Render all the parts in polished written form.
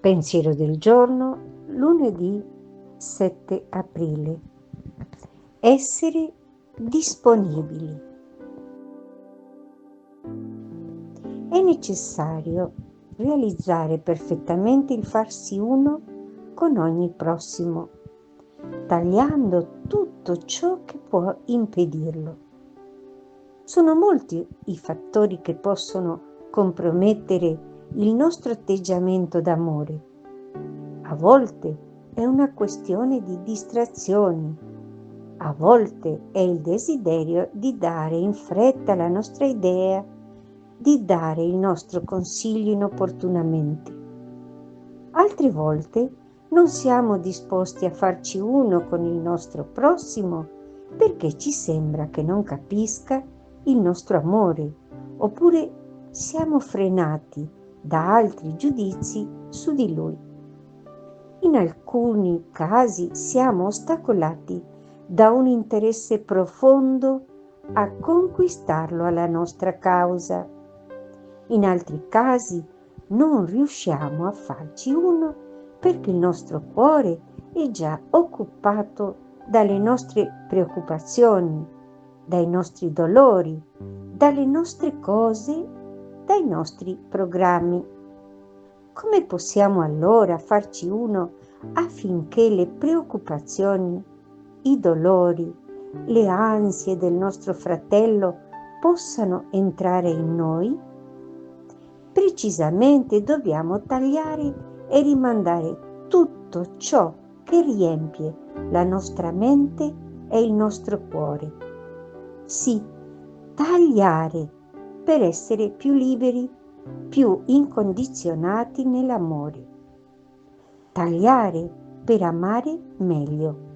Pensiero del giorno, lunedì 7 aprile. Essere disponibili. È necessario realizzare perfettamente il farsi uno con ogni prossimo, tagliando tutto ciò che può impedirlo. Sono molti i fattori che possono compromettere il nostro atteggiamento d'amore. A volte è una questione di distrazioni, a volte è il desiderio di dare in fretta la nostra idea, di dare il nostro consiglio inopportunamente. Altre volte non siamo disposti a farci uno con il nostro prossimo perché ci sembra che non capisca il nostro amore, oppure siamo frenati da altri giudizi su di lui. In alcuni casi siamo ostacolati da un interesse profondo a conquistarlo alla nostra causa. In altri casi non riusciamo a farci uno perché il nostro cuore è già occupato dalle nostre preoccupazioni, dai nostri dolori, dalle nostre cose, dai nostri programmi. Come possiamo allora farci uno affinché le preoccupazioni, i dolori, le ansie del nostro fratello possano entrare in noi? Precisamente dobbiamo tagliare e rimandare tutto ciò che riempie la nostra mente e il nostro cuore. Sì, tagliare per essere più liberi, più incondizionati nell'amore. Tagliare per amare meglio.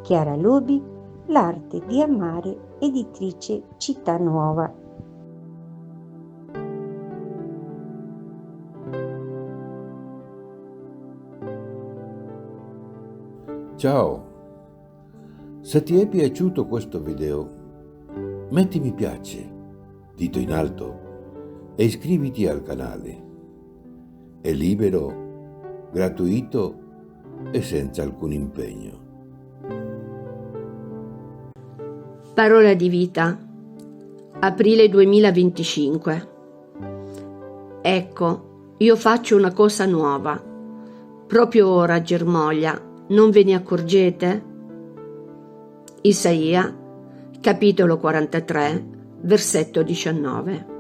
Chiara Lubi, L'arte di amare, editrice Città Nuova. Ciao! Se ti è piaciuto questo video, metti mi piace, dito in alto e iscriviti al canale. È libero, gratuito e senza alcun impegno. Parola di vita, aprile 2025. Ecco, io faccio una cosa nuova. Proprio ora germoglia, non ve ne accorgete? Isaia, capitolo 43, versetto 19.